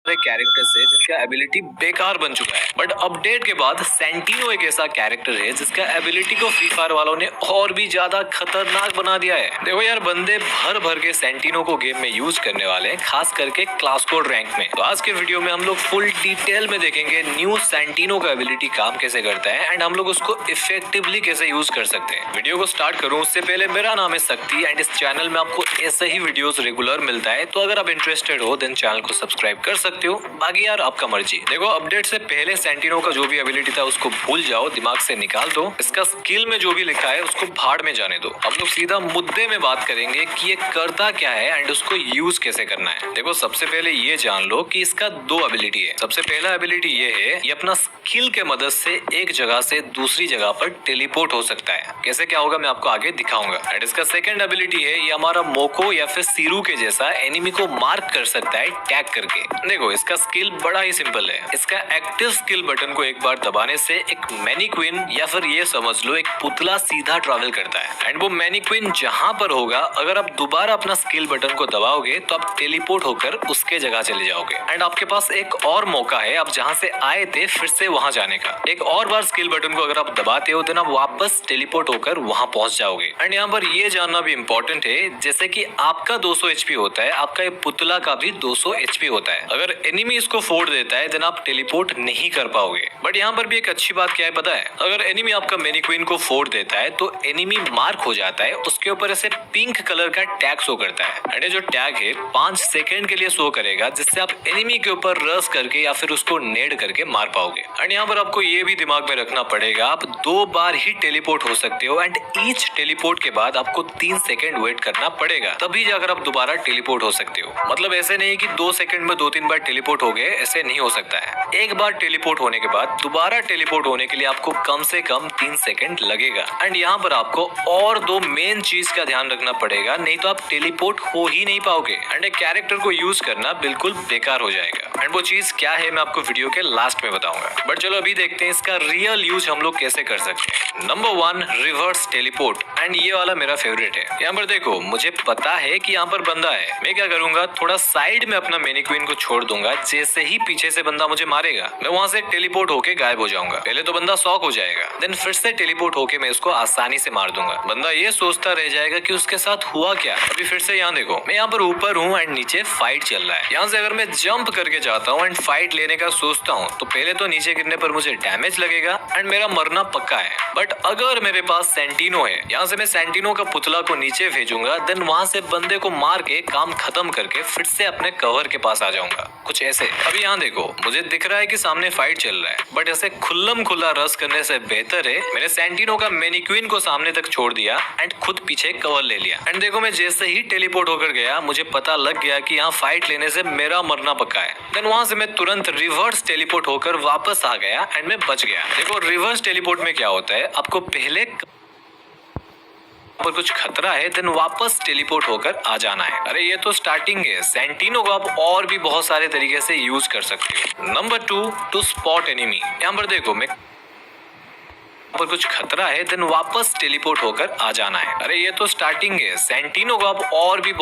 Characters है जिनका ability बेकार बन चुका है, बट अपडेट के बाद सेंटिनो एक ऐसा कैरेक्टर है जिसका एबिलिटी को फ्री फायर वालों ने और भी ज्यादा खतरनाक बना दिया है। देखो यार, बंदे भर भर के सेंटिनो को गेम में यूज करने वाले हैं, खास करके क्लास कोड रैंक में। तो आज के वीडियो में हम लोग फुल डिटेल में देखेंगे न्यू सेंटिनो का एबिलिटी काम कैसे करता है एंड हम लोग उसको इफेक्टिवली कैसे यूज कर सकते हैं। वीडियो को स्टार्ट करूं उससे पहले मेरा नाम है शक्ति एंड इस चैनल में आपको ऐसे ही वीडियोस रेगुलर मिलता है, तो अगर आप इंटरेस्टेड हो देन चैनल को सब्सक्राइब कर सकते हो। बाकी यार आपका मर्जी। देखो, अपडेट से पहले सेंटिनो का जो भी एबिलिटी था उसको भूल जाओ, दिमाग से निकाल दो। इसका स्किल में जो भी लिखा है उसको भाड़ में जाने दो। हम लोग सीधा मुद्दे में बात करेंगे कि ये करता क्या है एंड उसको यूज कैसे करना है। देखो, सबसे पहले ये जान लो कि इसका दो एबिलिटी है। सबसे पहला एबिलिटी ये है, ये अपना स्किल के मदद से एक जगह से दूसरी जगह पर टेलीपोर्ट हो सकता है। कैसे क्या होगा मैं आपको आगे दिखाऊंगा। एंड इसका सेकंड एबिलिटी है, ये हमारा मोको या फिर सीरू के जैसा एनिमी को मार्क कर सकता है टैग करके। देखो, इसका स्किल बड़ा ही सिंपल है। इसका एक्टिव स्किल बटन को एक बार दबाने से एक मैनीक्विन या फिर ये समझ लो एक पुतला सीधा ट्रैवल करता है एंड वो मैनीक्विन जहां पर होगा, अगर आप दोबारा अपना स्किल बटन को दबाओगे तो आप टेलीपोर्ट होकर उसके जगह चले जाओगे। एंड आपके पास एक और मौका है, आप जहां से आए थे फिर से वहां जाने का। एक और बार स्किल बटन को अगर आप दबाते हो तो आप वापस टेलीपोर्ट होकर वहां पहुंच जाओगे। एंड यहाँ पर ये जानना भी इम्पोर्टेंट है, जैसे कि आपका 200 एचपी होता है, आपका ये पुतला का भी 200 एचपी होता है। अगर एनिमी इसको फोड़ देता है देन आप टेलीपोर्ट नहीं कर पाओगे। बट यहाँ पर भी एक अच्छी बात क्या है पता है, अगर एनिमी आपका मैनीक्विन को फोड़ देता है तो एनिमी मार्क हो जाता है, उसके ऊपर ऐसे पिंक कलर का टैग शो करता है। एंड ये जो टैग है 5 सेकंड के लिए शो करेगा, जिससे आप एनिमी के ऊपर रश करके या फिर उसको नेड करके मार पाओगे। एंड यहाँ पर आपको ये भी दिमाग में रखना पड़ेगा, आप 2 बार ही टेलीपोर्ट हो सकते हो एंड ईच टेलीपोर्ट के बाद आपको 3 सेकंड वेट करना पड़ेगा, तभी जाकर आप दोबारा टेलीपोर्ट हो सकते हो। मतलब ऐसे नहीं कि 2 सेकंड में 2-3 बार टेलीपोर्ट हो गए, ऐसे नहीं हो सकता है। एक बार टेलीपोर्ट होने के बाद दोबारा टेलीपोर्ट होने के लिए आपको कम से कम 3 सेकंड लगेगा। एंड यहाँ पर आपको और 2 मेन चीज का ध्यान रखना पड़ेगा, नहीं तो आप टेलीपोर्ट हो ही नहीं पाओगे एंड एक कैरेक्टर को यूज करना बिल्कुल बेकार हो जाएगा। एंड वो चीज क्या है मैं आपको वीडियो के लास्ट में बताऊंगा। बट चलो अभी देखते हैं इसका रियल यूज हम लोग कैसे कर सकते हैं। Number 1, reverse teleport. एंड ये वाला मेरा फेवरेट है। यहाँ पर देखो, मुझे पता है कि यहाँ पर बंदा है, मैं क्या करूंगा, थोड़ा साइड में अपना मैनीक्विन को छोड़ दूंगा। जैसे ही पीछे से बंदा मुझे मारेगा मैं वहां से टेलीपोर्ट होके गायब हो जाऊंगा। पहले तो बंदा शॉक हो जाएगा, देन फिर से टेलीपोर्ट होके मैं उसको आसानी से मार दूंगा। बंदा ये सोचता रह जाएगा कि उसके साथ हुआ क्या। अभी फिर से यहाँ देखो, मैं यहाँ पर ऊपर हूँ एंड नीचे फाइट चल रहा है। यहाँ से अगर मैं जंप करके जाता हूँ एंड फाइट लेने का सोचता हूँ तो पहले तो नीचे गिरने पर मुझे डैमेज लगेगा एंड मेरा मरना पक्का है। बट अगर मेरे पास सेंटिनो है, यहाँ से मैं सेंटिनो का पुतला को नीचे भेजूंगा, देन वहां से बंदे को मार के काम खत्म करके फिर से अपने कवर के पास आ जाऊंगा, कुछ ऐसे। अभी यहाँ देखो, मुझे दिख रहा है कि सामने फाइट चल रहा है, बट ऐसे खुल्लम खुल्ला रस करने से बेहतर है मैंने सेंटिनो का मैनीक्विन को सामने तक छोड़ दिया एंड खुद पीछे कवर ले लिया। एंड देखो, मैं जैसे ही टेलीपोर्ट होकर गया मुझे पता लग गया कि यहाँ फाइट लेने से मेरा मरना पक्का है। देन वहां से मैं तुरंत रिवर्स टेलीपोर्ट होकर वापस आ गया एंड मैं बच गया। देखो, रिवर्स टेलीपोर्ट में क्या होता है, आपको पहले पर कुछ खतरा है देन वापस टेलीपोर्ट होकर आ जाना है। अरे ये तो स्टार्टिंग है, सेंटिनो को आप और भी बहुत सारे तरीके से यूज कर सकते हो। Number 2, to spot enemy. यहाँ पर देखो, मैं पर कुछ खतरा है देन वापस टेलीपोर्ट होकर आ जाना है। अरे ये तो स्टार्टिंग है, सेंटिनो को आप और भी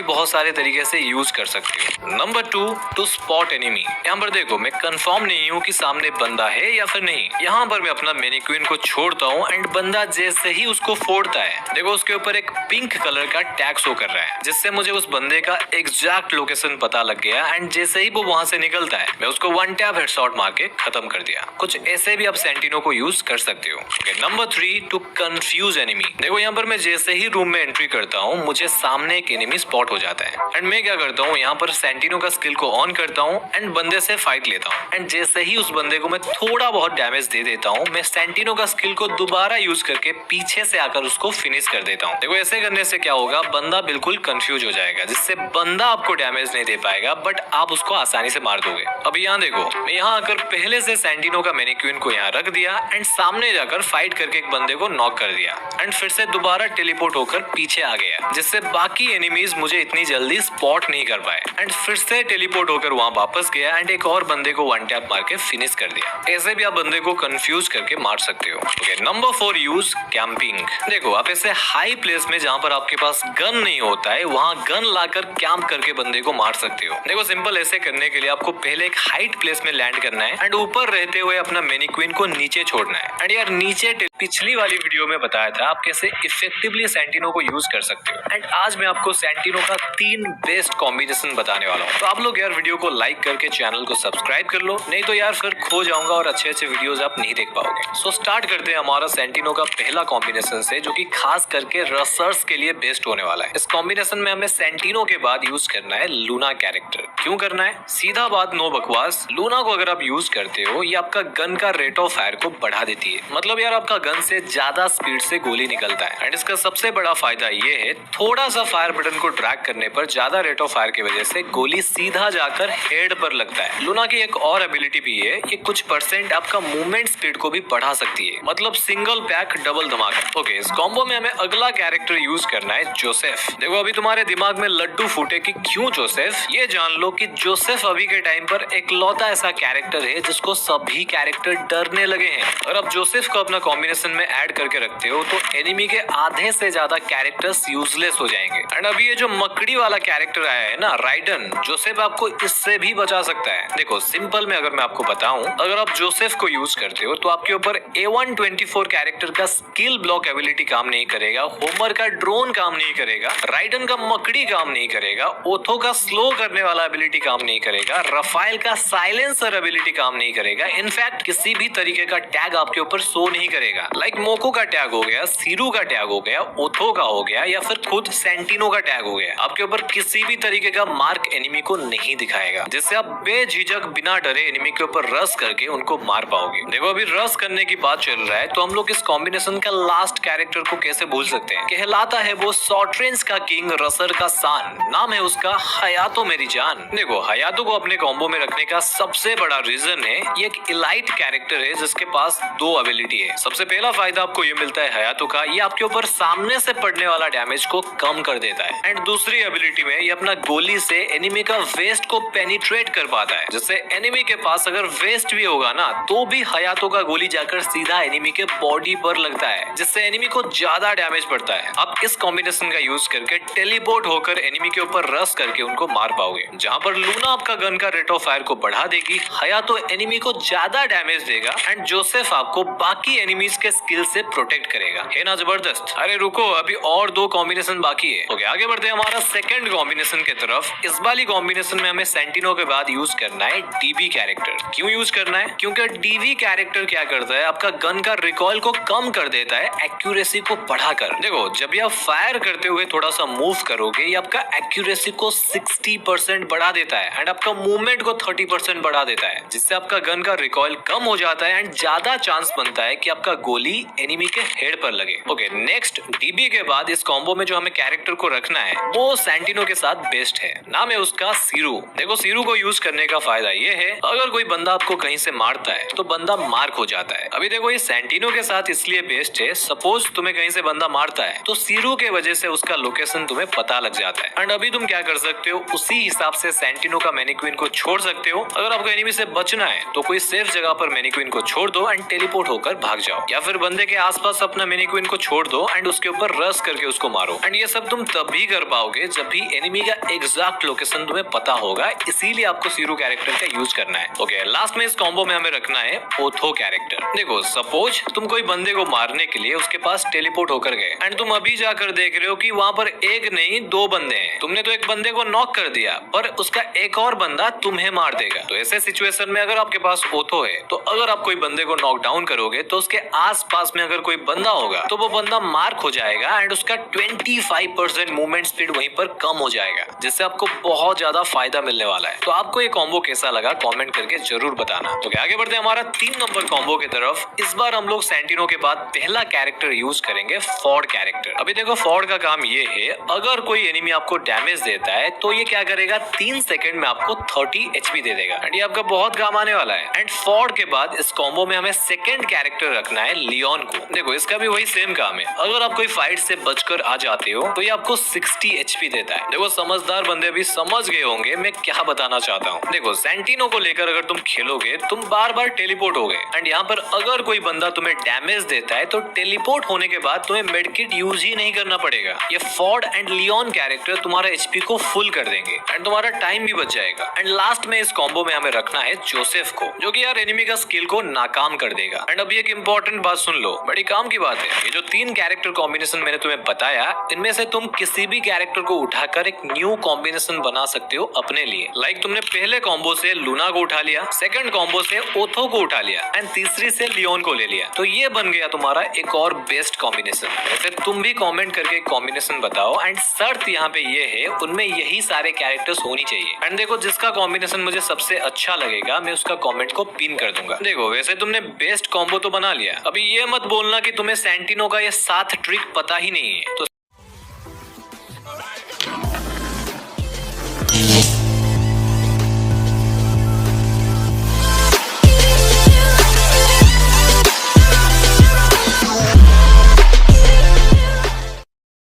बहुत सारे तरीके से यूज कर सकते हो। Number 2, to spot enemy. यहाँ पर देखो, मैं कंफर्म नहीं हूँ कि सामने बंदा है या फिर नहीं। यहाँ पर मैं अपना मैनीक्विन को छोड़ता हूँ एंड बंदा जैसे ही उसको फोड़ता है, देखो उसके ऊपर एक पिंक कलर का टैग शो कर रहा है, जिससे मुझे उस बंदे का एग्जैक्ट लोकेशन पता लग गया एंड जैसे ही वो वहां से निकलता है मैं उसको 1 टैप हेडशॉट मार के खत्म कर दिया। कुछ ऐसे भी आप सेंटिनो को यूज कर सकते हो। Number 3, to confuse enemy. देखो, यहाँ पर मैं जैसे ही रूम में एंट्री करता हूँ मुझे सामने एक एनिमी स्पॉट हो जाता है एंड मैं क्या करता हूँ, यहाँ पर सेंटिनो का स्किल को ऑन करता हूँ एंड बंदे से फाइट लेता हूँ। एंड जैसे ही उस बंदे को मैं थोड़ा बहुत डैमेज दे देता हूँ, मैं सेंटिनो का स्किल को दोबारा यूज करके पीछे से आकर उसको फिनिश कर देता हूँ। देखो, ऐसे करने से क्या होगा, बंदा बिल्कुल कंफ्यूज हो जाएगा, जिससे बंदा आपको डैमेज नहीं दे पाएगा बट आप उसको आसानी से मार दोगे। अभी यहाँ देखो, मैं यहाँ आकर पहले से सेंटिनो सेंटिनो का मैनिक्विन को यहाँ रख दिया एंड सामने जाकर फाइट करके एक बंदे को नॉक कर दिया एंड फिर से दोबारा टेलीपोर्ट होकर पीछे आ गया, जिससे बाकी एनिमीज मुझे इतनी जल्दी स्पॉट नहीं कर पाए एंड फिर से टेलीपोर्ट होकर वहाँ वापस गया एंड एक और बंदे को वन टैप मार के फिनिश कर दिया। ऐसे भी आप बंदे को कंफ्यूज करके मार सकते हो। Okay, number 4, use camping. देखो, आप ऐसे हाई प्लेस में जहाँ पर आपके पास गन नहीं होता है वहाँ गन लाकर कैंप करके बंदे को मार सकते हो। देखो, सिंपल ऐसे करने के लिए आपको पहले एक हाइट प्लेस में लैंड करना है एंड ऊपर रहते हुए अपना मैनिक्विन को नीचे छोड़ना है। एंड यार नीचे पिछली वाली वीडियो में बताया था आप कैसे इफेक्टिवली सेंटिनो को यूज कर सकते हो एंड आज मैं आपको सेंटिनो का 3 बेस्ट कॉम्बिनेशन बताने वाला हूँ। तो आप लोग यार वीडियो को लाइक करके चैनल को सब्सक्राइब कर लो, नहीं तो यार फिर खो जाऊंगा और अच्छे वीडियोस आप नहीं देख पाओगे। सो स्टार्ट करते हैं हमारा सेंटिनो का पहला कॉम्बिनेशन से, जो कि खास करके रसर्स के लिए बेस्ट होने वाला है। इस कॉम्बिनेशन में हमें सेंटिनो के बाद यूज करना है लूना कैरेक्टर। क्यों करना है? सीधा बात, नो बकवास। लूना को अगर आप यूज करते हो ये आपका गन का रेट ऑफ फायर को बढ़ा देती है। मतलब यार आपका गन से ज्यादा स्पीड से गोली निकलता है एंड इसका सबसे बड़ा फायदा ये है, थोड़ा सा फायर बटन को ड्रैग करने पर ज्यादा रेट ऑफ फायर की वजह से गोली सीधा जाकर हेड पर लगता है। लूना की एक और एबिलिटी भी है, ये कुछ % आपका मूवमेंट स्पीड को भी बढ़ा सकती है। मतलब सिंगल पैक डबल धमाका। ओके, इस कॉम्बो में हमें अगला कैरेक्टर यूज करना है जोसेफ। देखो, अभी तुम्हारे दिमाग में लड्डू फूटे कि क्यों जोसेफ। ये जान लो कि जोसेफ अभी के टाइम पर एकलौता ऐसा कैरेक्टर है जिसको सभी कैरेक्टर डरने लगे हैं। और अब जोसेफ को अपना कॉम्बिनेशन में ऐड करके रखते हो तो एनिमी के आधे से ज्यादा कैरेक्टर्स यूजलेस हो जाएंगे। एंड अभी ये जो मकड़ी वाला कैरेक्टर आया है ना, राइडन, जोसेफ आपको इससे भी बचा सकता है। देखो, सिंपल में अगर मैं आपको बताऊं, अगर आप जोसेफ को यूज करते हो तो आपके ऊपर A124 कैरेक्टर का स्किल ब्लॉक एबिलिटी काम नहीं करेगा, होमर का ड्रोन काम नहीं करेगा, राइडन का मकड़ी काम नहीं करेगा, ओथो का स्लो करने वाला एबिलिटी काम नहीं करेगा, रफाइल का साइलेंसर एबिलिटी काम नहीं करेगा। इनफैक्ट किसी भी तरीके का टैग आपके ऊपर शो नहीं करेगा। लाइक मोको का टैग हो गया, सीरू का टैग हो गया, ओथो का हो गया या फिर खुद सेंटिनो का टैग हो गया। आपके ऊपर किसी भी तरीके का मार्क एनिमी को नहीं दिखाएगा, जिससे आप बेझिझक बिना डरे एनिमी के ऊपर रश करके उनको मार पाओगे। देखो, अभी रश करने की बात चल रहा है तो हम लोग इस कॉम्बिनेशन का लास्ट कैरेक्टर को कैसे भूल सकते हैं। कहलाता है वो शॉर्ट रेंज का किंग, रसर का सान। नाम है उसका हयातो मेरी जान। देखो, हयातो को अपने कॉम्बो में रखने का सबसे बड़ा रीजन है ये एक इलाइट कैरेक्टर है जिसके पास 2 एबिलिटी है। सबसे पहला फायदा आपको ये मिलता है हयातो का, ये आपके ऊपर सामने से पड़ने वाला डैमेज को कम कर देता है। एंड दूसरी एबिलिटी में ये अपना गोली से एनिमी का वेस्ट को पेनिट्रेट कर पाता है, जिससे एनिमी के पास अगर वेस्ट भी होगा ना तो भी हयातो का गोली जाकर सीधा एनिमी के बॉडी पर लगता है, जिससे एनिमी को ज्यादा डैमेज पड़ता है। आप इस कॉम्बिनेशन का यूज करके टेलीपोर्ट होकर एनिमी के ऊपर रश करके उनको मार पाओगे। जहां पर लूना आपका गन का रेट ऑफ फायर को बढ़ा देगी, हयातो एनिमी को ज्यादा डैमेज देगा एंड जोसेफ आपको बाकी एनिमीज के स्किल से प्रोटेक्ट करेगा। है ना जबरदस्त? अरे रुको, अभी और 2 कॉम्बिनेशन बाकी है। ओके, आगे बढ़ते हैं हमारा सेकंड कॉम्बिनेशन की तरफ। इस वाली कॉम्बिनेशन में हमें सेंटिनो के बाद यूज करना है डीबी कैरेक्टर। क्यों यूज करना है? क्योंकि डीबी कैरेक्टर क्या करता है, आपका गन का रिकॉइल को कम कर देता है, एक्यूरेसी को बढ़ाकर। देखो, जब भी आप फायर करते हुए थोड़ा सा मूव करोगे, ये आपका एक्यूरेसी को 60% बढ़ा देता है एंड आपका मूवमेंट को 30% बढ़ा देता है, जिससे आपका गन का रिकॉइल कम हो जाता है एंड ज्यादा चांस बनता है कि आपका गोली एनिमी के हेड पर लगे। ओके, नेक्स्ट डीबी के बाद इस कॉम्बो में जो हमें कैरेक्टर को रखना है वो सेंटिनो के साथ बेस्ट है। नाम है उसका सीरू। देखो, सीरू को यूज करने का फायदा ये है, अगर कोई बंदा आपको कहीं से मारता है तो बंदा मार्क हो जाता है। अभी देखो, ये सेंटिनो के साथ इसलिए बेस्ट है, सपोज तुम्हें कहीं से बंदा मारता है तो सीरू के वजह से उसका लोकेशन तुम्हें पता लग जाता है। एंड अभी तुम क्या कर सकते हो, उसी हिसाब से सेंटिनो का मैनिक्विन को छोड़ सकते हो। अगर आपको एनिमी से बचना है तो कोई सेफ जगह पर मैनिक्विन को छोड़ दो एंड टेलीपोर्ट होकर भाग जाओ, या फिर बंदे के आसपास अपना मैनिक्विन को छोड़ दो एंड उसके ऊपर रश करके उसको मारो। एंड ये सब तुम तभी कर पाओगे जब भी एनिमी का एग्जैक्ट लोकेशन तुम्हें पता होगा, इसीलिए आपको सीरू कैरेक्टर का यूज करना है। ओके, लास्ट में इस कॉम्बो में हमें रखना है ओथो कैरेक्टर। देखो, सपोज तुम कोई बंदे को मारने के लिए उसके पास टेलीपोर्ट होकर गए एंड तुम अभी जाकर देख रहे हो कि वहाँ पर एक नहीं 2 बंदे हैं। तुमने तो एक बंदे को नॉक कर दिया पर उसका एक और बंदा तुम्हें मार देगा। तो ऐसे सिचुएशन में अगर आपके पास ओथो है तो अगर आप कोई बंदे को नॉक डाउन करोगे तो उसके आसपास में अगर कोई बंदा होगा तो वो बंदा मार्क हो जाएगा एंड उसका 25% मूवमेंट स्पीड वहीं पर कम हो जाएगा, जिससे आपको बहुत ज्यादा फायदा मिलने वाला है। तो आपको ये कॉम्बो कैसा लगा कमेंट करके जरूर बताना। तो आगे बढ़ते हैं हमारा 3 नंबर कॉम्बो की तरफ। इस बार हम लोग सेंटिनो के बाद पहला कैरेक्टर यूज करेंगे फॉर्ड कैरेक्टर। अभी देखो फॉर्ड का काम ये है, अगर कोई एनिमी आपको डैमेज देता है तो ये क्या करेगा 3 सेकंड में आपको 30 HP दे देगा एंड ये आपका बहुत काम आने वाला है। एंड फॉर्ड के बाद इस कॉम्बो में हमें सेकंड कैरेक्टर रखना है लियोन को। देखो इसका भी वही सेम काम है, अगर आप कोई फाइट से बचकर आ जाते हो तो ये आपको 60 HP देता है। देखो समझदार बंदे भी समझ गए होंगे मैं क्या बताना चाहता हूँ। देखो सेंटिनो को लेकर अगर तुम खेलोगे तुम बार बार टेलीपोर्ट हो गए एंड यहाँ पर अगर कोई बंदा तुम्हें डैमेज देता है तो टेलीपोर्ट होने के बाद तुम्हें मेडकिट यूज ही नहीं करना पड़ेगा। ये फॉर्ड एंड लियोन कैरेक्टर तुम्हारा HP को फुल कर देंगे एंड तुम्हारा टाइम भी बच जाएगा। एंड लास्ट में इस कॉम्बो में हमें रखना है जोसेफ को, जो कि यार एनिमी का स्किल को नाकाम कर देगा। एंड अभी एक इंपॉर्टेंट बात सुन लो, बड़ी काम की बात है, ये जो 3 कैरेक्टर कॉम्बिनेशन मैंने तुम्हें बताया इनमें से तुम किसी भी कैरेक्टर को उठाकर एक न्यू कॉम्बिनेशन बना सकते हो अपने लिए। लाइक तुमने पहले कॉम्बो से लूना को उठा लिया, सेकंड कॉम्बो से ओथो को उठा लिया एंड तीसरी से लियोन को ले लिया, तो ये बन गया तुम्हारा एक और बेस्ट कॉम्बिनेशन। वैसे तुम भी कमेंट करके कॉम्बिनेशन बताओ एंड शर्त यहाँ पे ये है उनमें यही सारे कैरेक्टर्स होनी चाहिए। एंड देखो जिसका कॉम्बिनेशन मुझे सबसे अच्छा लगेगा मैं उसका कमेंट को पिन कर दूंगा। देखो वैसे तुमने बेस्ट कॉम्बो तो बना लिया, अभी ये मत बोलना कि तुम्हें सेंटिनो का ये 7 ट्रिक पता ही नहीं है। तो